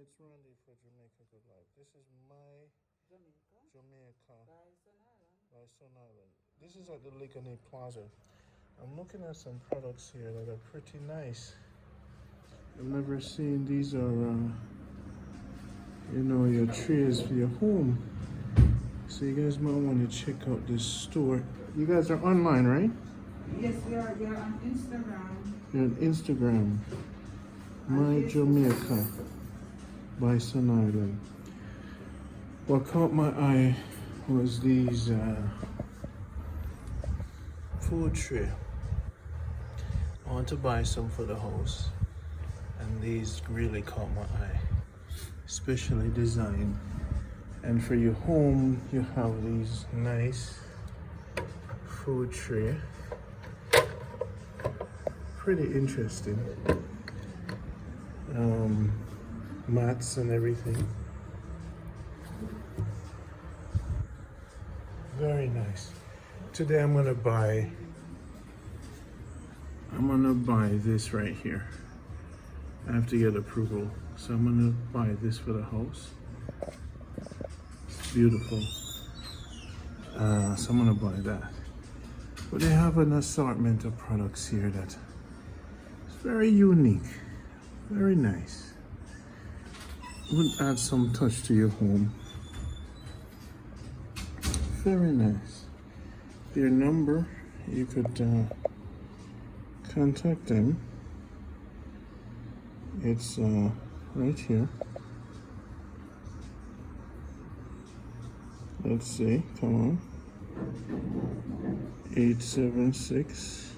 it's Randy for Jamaica Good Life. This is my Jamaica by Sun Island. This is at the Ligoni Plaza. I'm looking at some products here that are pretty nice. I've never seen these are, your trays for your home. So you guys might want to check out this store. You guys are online, right? Yes, we are. We are on Instagram. You're on Instagram. MYJAMAICA by Sun Island. What caught my eye was these food tray. I want to buy some for the house, and these really caught my eye, specially designed. And for your home, you have these nice food tray. Pretty interesting. Mats and everything. Very nice. Today I'm gonna buy this right here. I have to get approval, so I'm gonna buy this for the house. It's beautiful. So I'm gonna buy that. But they have an assortment of products here that is very unique, very nice. Would add some touch to your home. Very nice. Their number, you could contact them. It's right here. Let's see, come on. 876.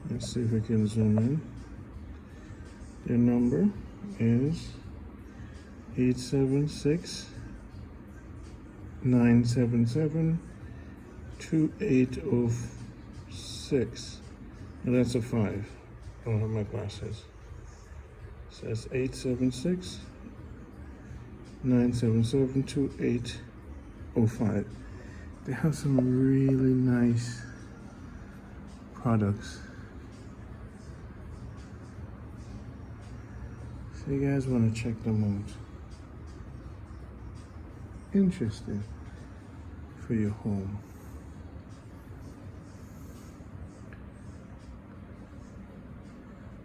Let's see if we can zoom in. Their number is 876-977-2806. And that's a 5. I don't have my glasses. So that's 876-977-2805. They have some really nice products. So you guys want to check them out. Interesting for your home.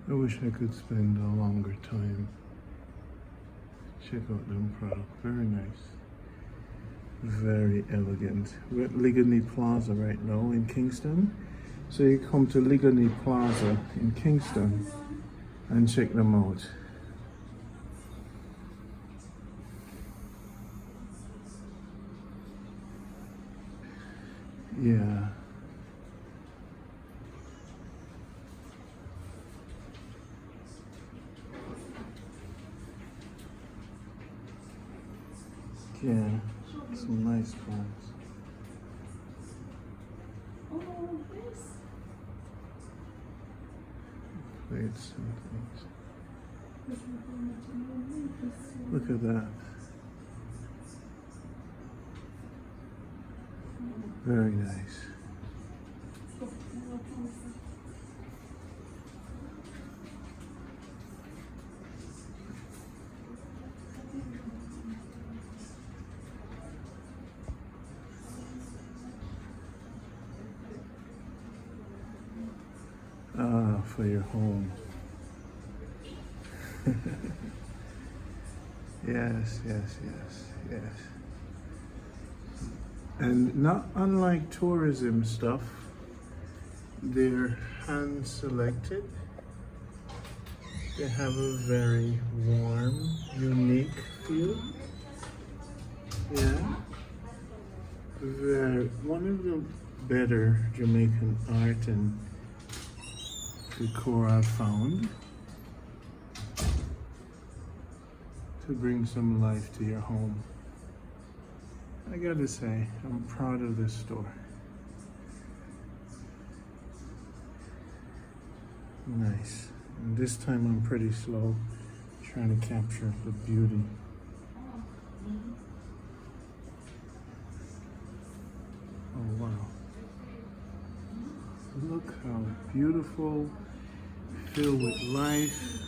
I wish I could spend a longer time. Check out them products. Very nice. Very elegant. We're at Ligoni Plaza right now in Kingston. So you come to Ligoni Plaza in Kingston and check them out. Yeah. Yeah, some nice plants. Oh, yes. Plates and things. Look at that. Very nice. For your home. Yes. And not unlike tourism stuff, they're hand selected. They have a very warm, unique feel. Yeah. One of the better Jamaican art and decor I've found to bring some life to your home. I gotta say, I'm proud of this store. Nice. And this time I'm pretty slow, trying to capture the beauty. Oh wow. Look how beautiful, filled with life.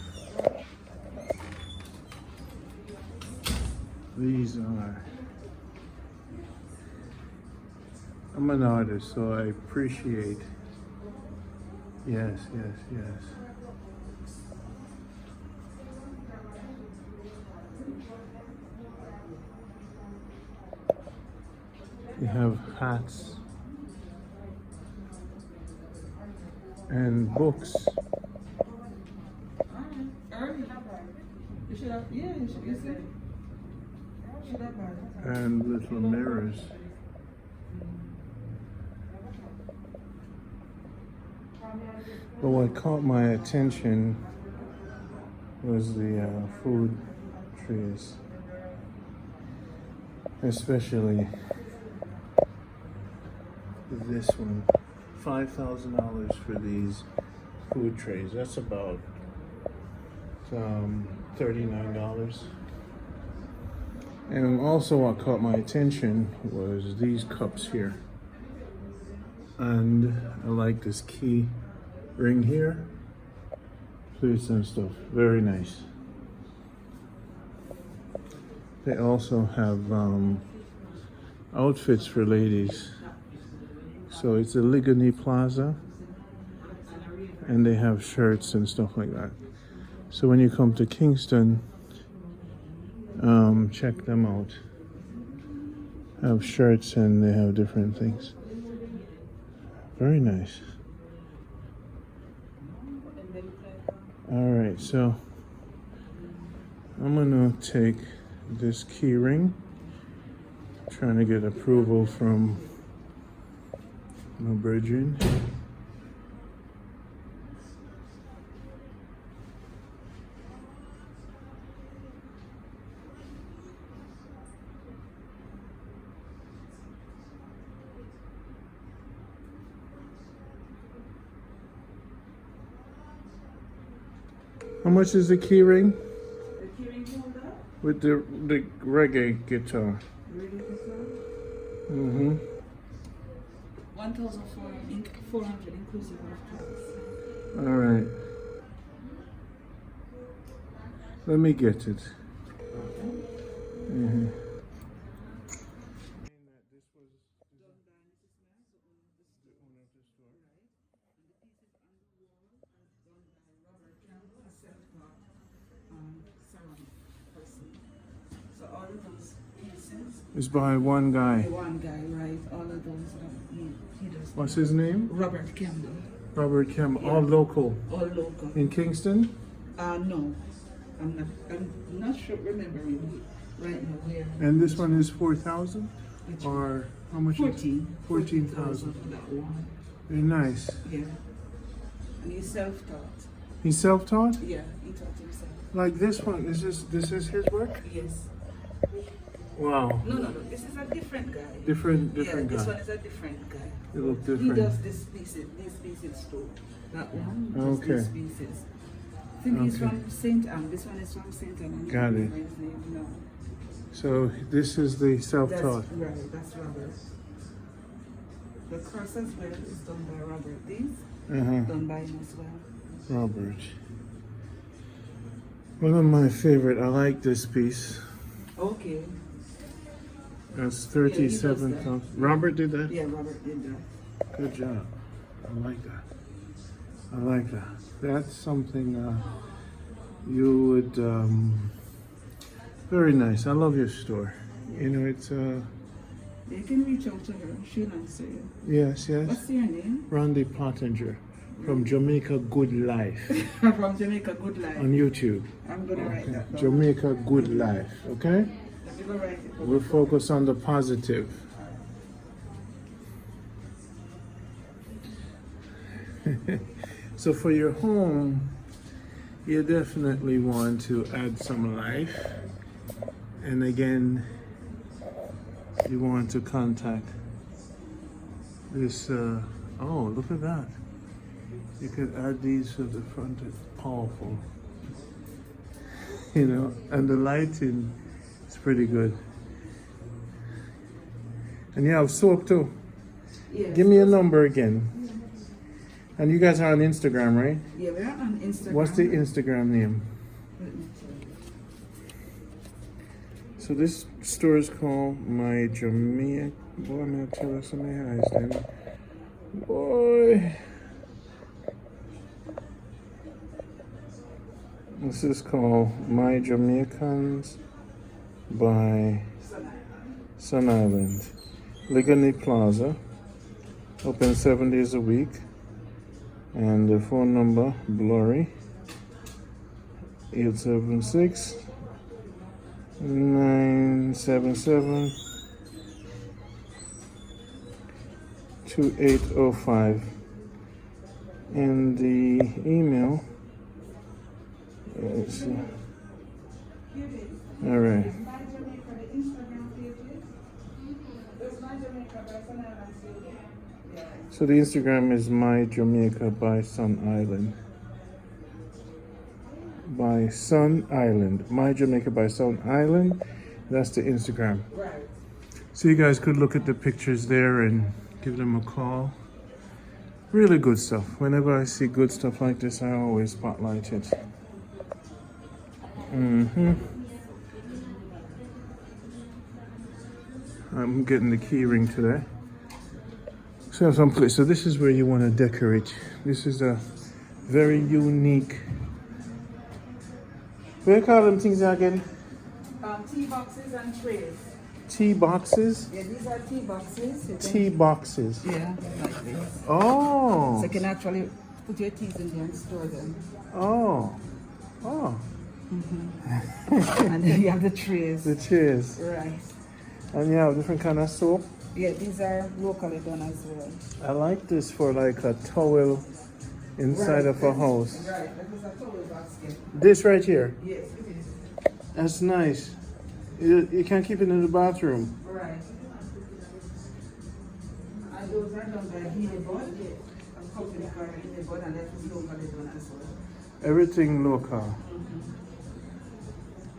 These are, I'm an artist, so I appreciate, yes. You have hats and books. Early. You should have, yeah, you should use it. Should have bought it. And little mirrors. But what caught my attention was the food trays, especially this one. $5,000 for these food trays. That's about $39. And also what caught my attention was these cups here. And I like this key ring here. Plates and stuff. Very nice. They also have outfits for ladies. So it's a Ligoni Plaza. And they have shirts and stuff like that. So when you come to Kingston, check them out. Have shirts and they have different things. Very nice. All right, so I'm gonna take this key ring. Trying to get approval from my brethren. How much is the key ring? The key ring holder? With the reggae guitar. Reggae guitar? Mm-hmm. 1,400 inclusive of tax. All right. Let me get it. Mm-hmm. So all of those pieces, It's by one guy. one guy, right? All of those, he does. What's his name? Robert Campbell, Robert Kemp. Yeah. All local. all local. In Kingston? No, I'm not sure, remembering right now where. And this one is 4,000? Which Or how much? 14,000. for that one. Very nice. Yeah. And he's self-taught. He's self-taught? Yeah, he taught himself. Like this one. This is his work? Yes. Wow. No, this is a different guy. Different Yeah, this guy. one is a different guy. They look He different. does these pieces too. That one, just Okay. these pieces. I think he's Okay. from St. Anne. This one is from St. Anne. I Got can't it. remember his name now. So this is the That's self-taught. right, that's Robert. The cross as well is done by Robert. These Uh-huh. done by him as well. Robert. One of my favorite. I like this piece. Okay. That's that. 37,000. Robert did that? Yeah, Robert did that. Good job. I like that. I like that. That's something you would, very nice. I love your store. You know, it's, You can reach out to her. She'll answer you. yes. What's your name? Randy Pottinger from Jamaica Good Life From Jamaica Good Life. on YouTube. I'm gonna write that down. Jamaica Good Life, okay? Let me go write it. We'll focus on the positive. So for your home, you definitely want to add some life. And again, you want to contact this, oh, look at that. You could add these to the front, it's powerful. You know, and the lighting is pretty good. And you have soap too. Yes. Give me a number again. And you guys are on Instagram, right? Yeah, we're on Instagram. What's the Instagram name? Let me check. So this store is called MYJAMAICA. Boy, I'm gonna tell us some eyes then. Boy. This is called My Jamaicans by Sun Island. Ligani Plaza. Open 7 days a week. And the phone number, blurry. 876 977 2805. And the email. Let's see. All right. So the Instagram is My Jamaica by Sun Island. By Sun Island. My Jamaica by Sun Island. That's the Instagram. Right. So you guys could look at the pictures there and give them a call. Really good stuff. Whenever I see good stuff like this, I always spotlight it. I'm getting the key ring today. So someplace. So this is where you want to decorate. This is a very unique. What do you call them things again? Tea boxes and trays. Tea boxes? Yeah, these are tea boxes. Tea boxes. Yeah, like this. Oh. So you can actually put your teas in there and store them. Oh. Oh. And then you have the trays. The chairs. Right. And you have different kind of soap. Yeah, these are locally done as well. I like this for like a towel inside of a house. Right, that is a towel basket. This right here. Yes, it is. That's nice. You can keep it in the bathroom. Right. And those are done by Hinebod. A company called Hinebod, and that is locally done as well. Everything local.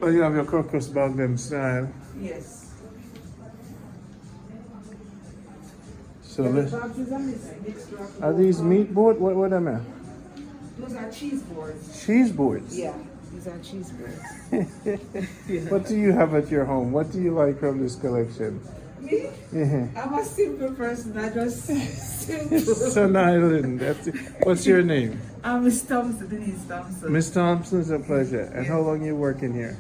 But you have your crocus bag them style. Yes. So The let's, boxes are mixture of are these local- meat board? What am I? Those are cheese boards. Cheese boards. Yeah, these are cheese boards. What do you have at your home? What do you like from this collection? Me? Yeah. I'm a simple person. I just simple. Sun Island. That's it. What's your name? I'm Miss Thompson, Denise Thompson. Miss Thompson, it's a pleasure. And how long you working here?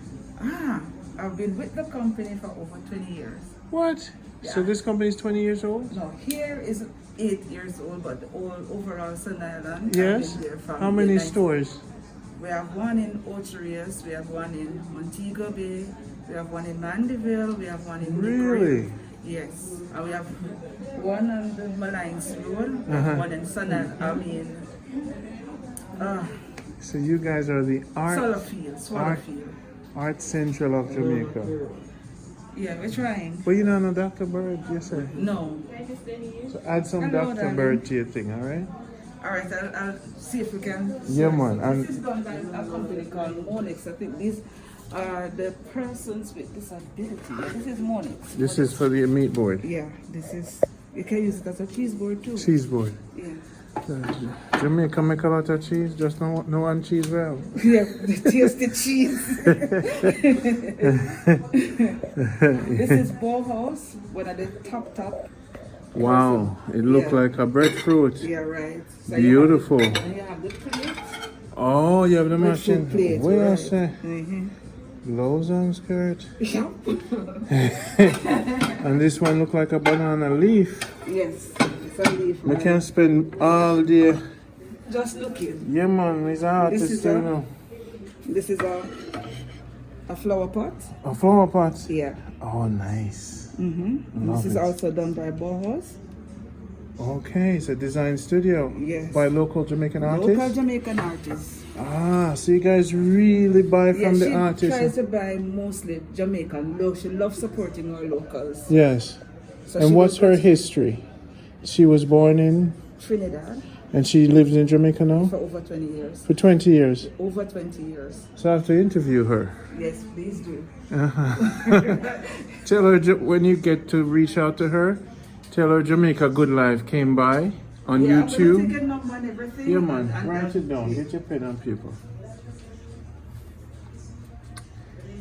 I've been with the company for over 20 years. What? So Yeah. this company is 20 years old? No, here is 8 years old, but all overall Sun Island. Yes. I've been there from How many the 90s. stores? We have one in Otrias, we have one in Montego Bay, we have one in Mandeville, we have one in Really? Nickerie. Yes. And we have one on the Malines Road, we Uh-huh. have one in Sun Island, So you guys are the Swallowfield. art central of Jamaica. Yeah, we're trying. But you know no Dr. Bird, yes sir. No. So add some Hello, Dr. darling. Bird to your thing, all right? All right, I'll see if we can. Yeah, man, This and- is done by a company called Monix. I think these are the persons with disability. Yeah, this is Monix. This is for the meat board. Yeah, this is. You can use it as a cheese board too. Cheese board. Yeah. Jamaica make a lot of cheese, just no one cheese well. Yeah, taste the cheese. This is Bauhaus, one of the top. Wow, it looked Yeah. like a breadfruit. Yeah, right. So Beautiful. You have the plate. Oh, you have the Breadfruit machine. plate, What right. else say? Blouse on skirt. Yeah. And this one look like a banana leaf. Yes, it's a leaf. We right? can spend all day. Just looking. Yeah man, it's an This artist, is you a- know. This is a flower pot. A flower pot. Yeah. Oh, nice. Mm-hmm. This is it. also done by Bauhaus. Okay, it's a design studio. Yes. By local Jamaican Local artists. Jamaican artists. Ah, so you guys really buy Yeah, from the she artists. tries to buy mostly Jamaican. She loves supporting our locals. Yes. So And she what's will her go to history? She was born in, Trinidad and she lives in Jamaica now for over 20 years. for 20 years. Over 20 years. So I have to interview her. Yes, please do. Tell her when you get to reach out to her, tell her Jamaica Good Life came by on Yeah, I'm gonna YouTube. take a number and everything. Yeah, man. and Write it down. Get your pen and paper.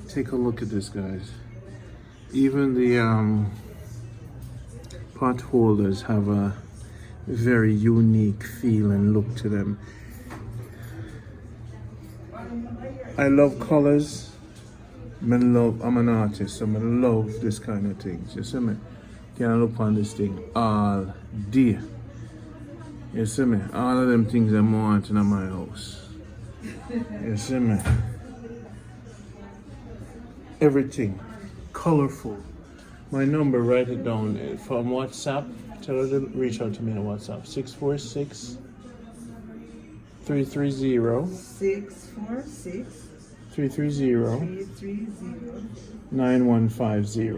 Take a look at this, guys. Even the pot holders have a very unique feel and look to them. I love colors. I'm an artist, so I love this kind of things. You see me? Can I look on this thing all day? You see me? All of them things I'm wanting in my house. You see me? Everything colorful. My number, write it down from WhatsApp. Tell her to reach out to me on WhatsApp. 646 330 646 330 330 9150.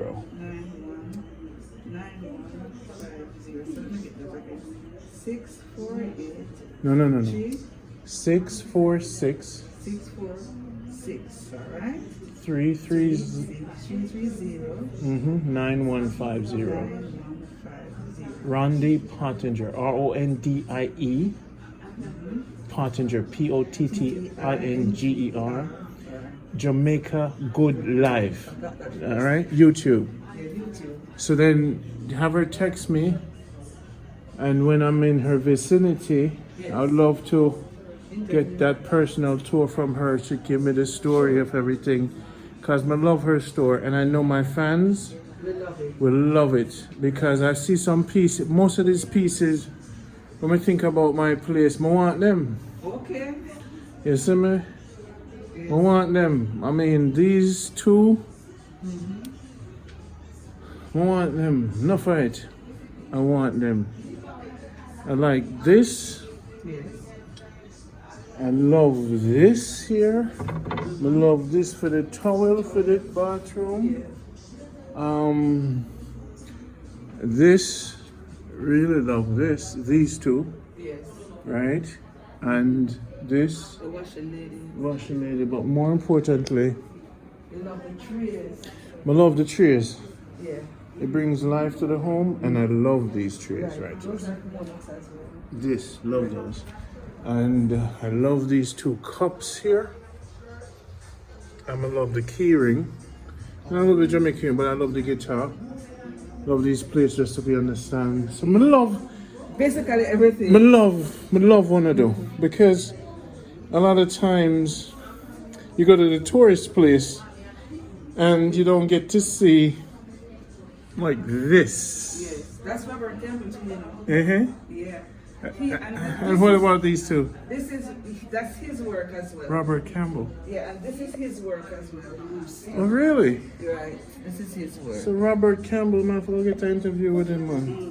648 No. 646 646, all right? 330 9150. 9150. Rondi Pottinger, Rondie. Pottinger, Pottinger. Jamaica Good Life. All right, YouTube. So then have her text me, and when I'm in her vicinity, I'd love to get that personal tour from her to give me the story of everything, because I love her store, and I know my fans will love it, because I see some pieces, most of these pieces, when I think about my place, I want them. Okay. You see me? I want them. I mean, these two, I want them. Enough of it. I want them. I like this. Yes. I love this here. I love this for the towel for the bathroom. This, really love this. These two, Yes. right? And this, The washing lady. But more importantly, lady. You love the trees. I love the trees. Yeah. It brings life to the home, and I love these trees, right? Those are products as well. This, love those. And I love these two cups here. I love the key ring. And I love the Jamaican, but I love the guitar. Love these plates just to be understand. So I love, Basically everything. I love what I do, because a lot of times you go to the tourist place and you don't get to see like this. Yes. That's Robert Campbell, you know. Uh-huh. Yeah. And what about these two? That's his work as well. Robert Campbell. Yeah, and this is his work as well. Oh, really? Right. This is his work. So Robert Campbell, man, I'll get an interview with him, man.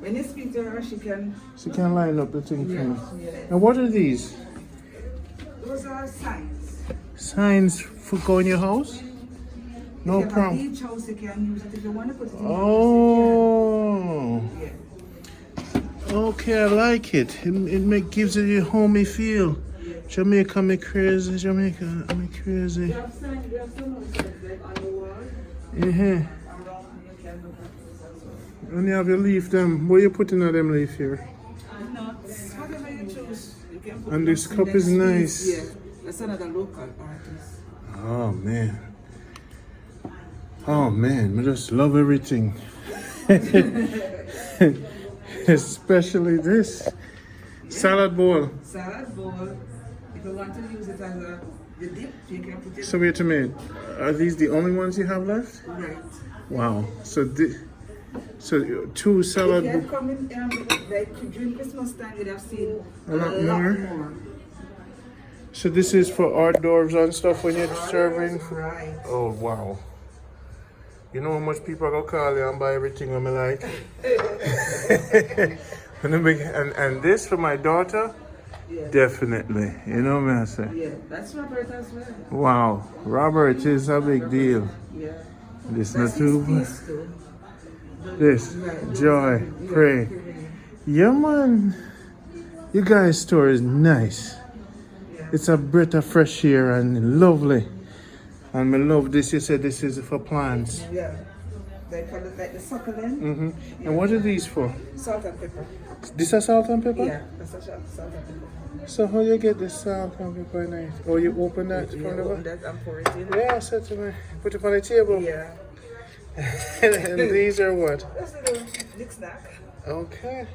When you speak to her, she can line up the thing for me. Yeah. And what are these? Those are signs. Signs for going your house? No problem. Each house you can use it if you want to put it in Oh. Yeah. Okay, I like it. It gives it a homey feel. Jamaica, me crazy. Jamaica, me crazy. We have some signs like on the wall. Yeah. Around you can look at this as well. And you have your leaf them. What you putting on them leaf here? Nuts, whatever you choose. You can put And this nuts in cup them is sweets. nice. Yeah, that's another local artist. Oh man. Oh man, I just love everything. Especially this salad bowl. Salad bowl. If you want to use it as a dip, you can put it. So wait a minute, are these the only ones you have left? Right. Wow. So two salad If you bowls. had come in like during Christmas time, you'd have seen A lot more. So this is for hors d'oeuvres and stuff when you're serving. Right. Oh wow. You know how much people are gonna call you and buy everything I'm like. and this for my daughter, Yeah. definitely. You know what I say? Yeah, that's Robert as well. Wow, Robert is a big deal. Yeah. This That's not too his piece too. This joy, pray. Yeah, man. You guys' store is nice. It's a breath of fresh air and lovely. And I love this. You said this is for plants. Yeah. They call it like the succulent. Mm-hmm. And what are these for? Salt and pepper. This is salt and pepper? Yeah, that's a salt and pepper. So how you get this salt and pepper in it? Or you open that You from the open that and pour it in. Yeah, so to me. Put it on the table. Yeah. And these are what? That's a little big snack. Okay.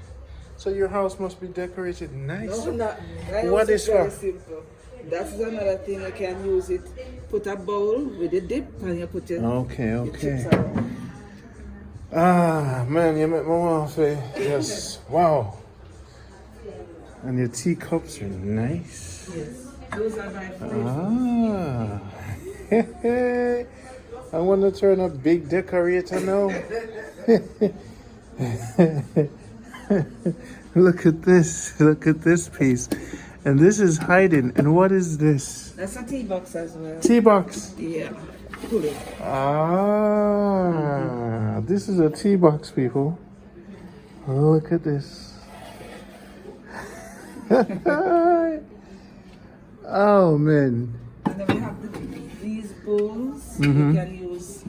So your house must be decorated nice. No, not. What is very for? simple. That is another thing. You can use it. Put a bowl with a dip and you put your, Okay, your okay. chips around. Ah, man, you make me want to say, yes, wow. And your teacups are nice. Yes. Those are my favorite. Ah. I want to turn a big decorator now. Look at this piece. And this is hiding. And what is this? That's a tea box as well. Tea box. Yeah. Pull it. Ah, this is a tea box, people. Look at this. Oh, man. And then we have these bowls. You can use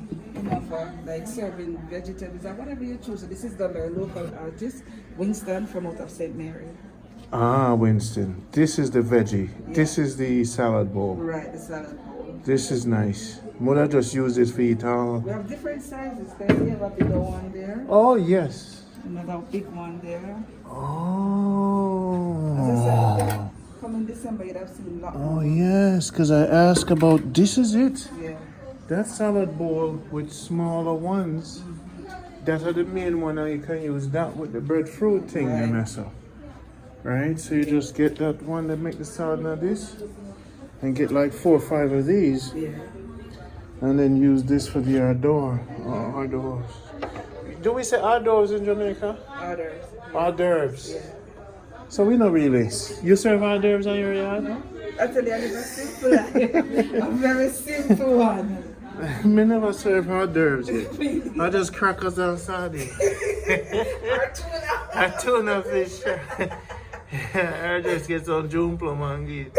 for like serving vegetables or whatever you choose. So this is done by a local artist, Winston from out of St. Mary. Ah, Winston. This is the veggie. Yeah. This is the salad bowl. Right, the salad bowl. This is nice. Mother just used it for it all. We have different sizes. There we have a bigger one there. Oh, yes. Another big one there. Oh. As I said, come in December, you'd have seen a lot Oh, more. yes, because I asked about this is it. Yeah. That salad bowl with smaller ones. That are the main one, and you can use that with the breadfruit thing Right. you mess up. Right? So you just get that one that make the salad like this. And get like 4 or 5 of these. Yeah. And then use this for the hors d'oeuvre. Hors d'oeuvres. Do we say hors d'oeuvres in Jamaica? Others. Hors d'oeuvres. Yeah. So we know really. You serve hors d'oeuvres on your yard? Actually, I live a simple life. A very simple one. Me never serve hors d'oeuvres yet. I just crackers and sardines. Our tuna. A tuna fish. I just get some June plum and eat.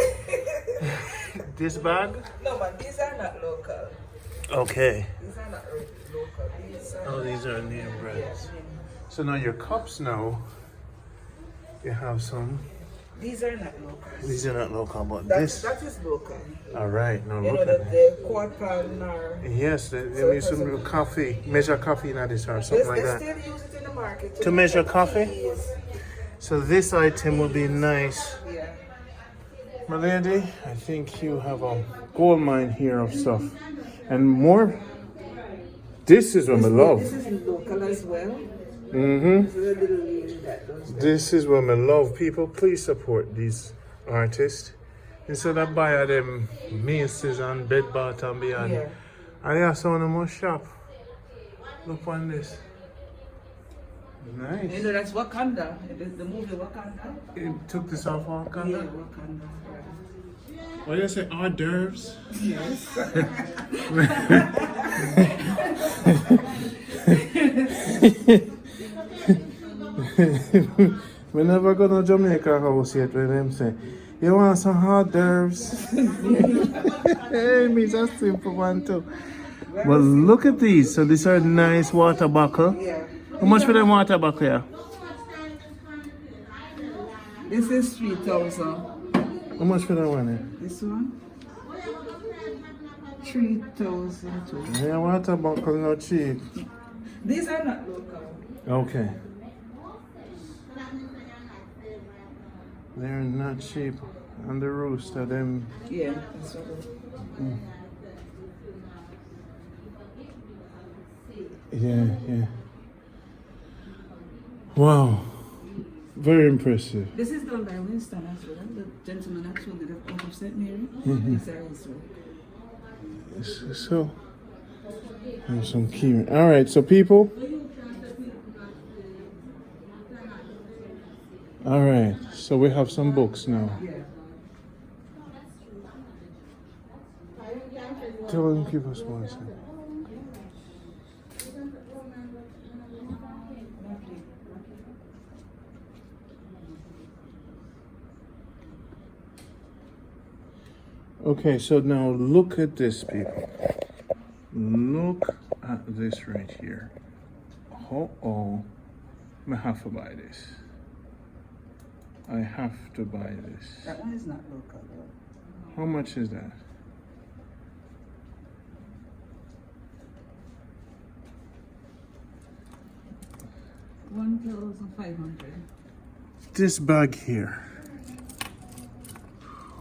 This bag? No, but these are not local. Okay. These are not local. These are Oh, these are name brands. So now your cups now, you have some. These are not local. These are not local, but That this. is local. All right, now You know, look at that. the quart pound or Yes, they So use some it's a- coffee, measure coffee in this or something like they that. still use it in the market. To measure coffee? Yes. So this item will be nice. Yeah. My lady, I think you have a gold mine here of stuff. And more. This is what I love. This is local as well. Mm-hmm. This is a little lady that does that. This is what I love. People, please support these artists. Instead of buying them Macy's and Bed Bath and Beyond. Yeah. I have someone in my shop. Look on this. You Nice. know, that's Wakanda. The movie Wakanda. It took this off on Yeah, camera. Wakanda. What do you say? Hors d'oeuvres? Yes. We never go to Jamaica house yet when them say, you want some hors d'oeuvres? Hey, me just simple one too. Well, look at these. So these are nice water bottle. Yeah. How much for them water bottle here? This is 3,000. How much for that one here? This one? 3,000 too. Yeah, water bottle not cheap. These are not local. Okay. They're not cheap. And the rooster, them. Yeah, that's what Yeah. Wow. Very impressive. This is done by Winston as well. The gentleman actually did it out of St. Mary. These are his work. So, and some key. All right, so people. All right, so we have some books now. Yeah. Tell them give us one second. Okay, so now look at this, people. Look at this right here. Oh, I have to buy this. I have to buy this. That one is not local though. How much is that? $1,500. This bag here.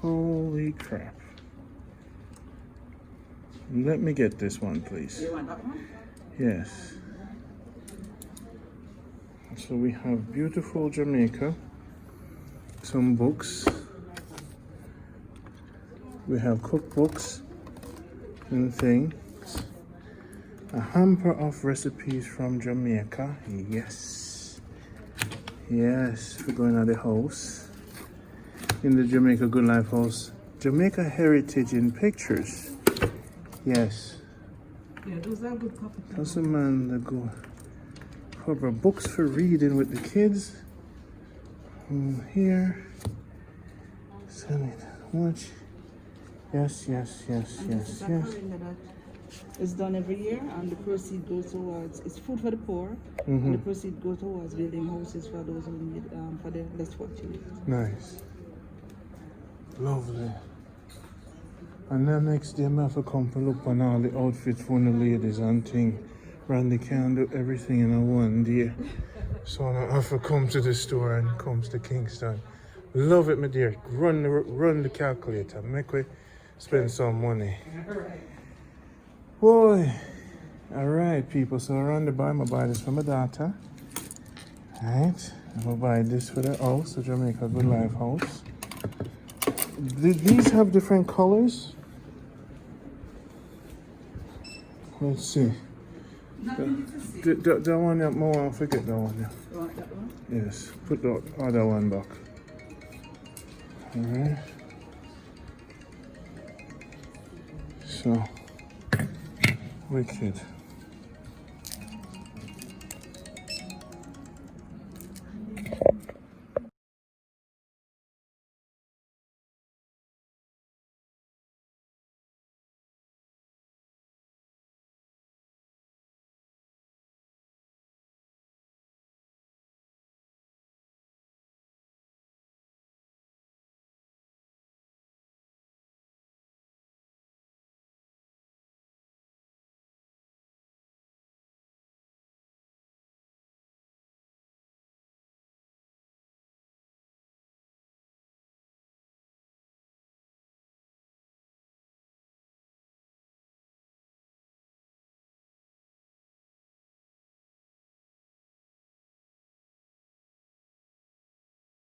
Holy crap. Let me get this one, please. You want that one? Yes. So we have beautiful Jamaica. Some books. We have cookbooks and things. A hamper of recipes from Jamaica. Yes. Yes, we're going to the house. In the Jamaica Good Life House. Jamaica Heritage in Pictures. Yes. Yeah, those are good copies. That's a man that go cover books for reading with the kids. Here. Selling much. Yes. And this is a calendar that is done every year, and the proceeds go towards, it's food for the poor, and the proceeds go towards building houses for those who need, for the less fortunate. Nice. Lovely. And then next day I have to come to look on all the outfits for the ladies and thing. Randy can't do everything in a one day. So I have to come to the store and comes to Kingston. Love it, my dear. Run the calculator. Make we spend some money. Boy. Alright, people. So around the bar, I buy this for my daughter. Alright. I'm gonna buy this for the house, the Jamaica Good Life house. Did these have different colors? Let's see. That one, that more, I forget that one. Yeah. You want that one? Yes, put the other one back. Alright. So, wicked.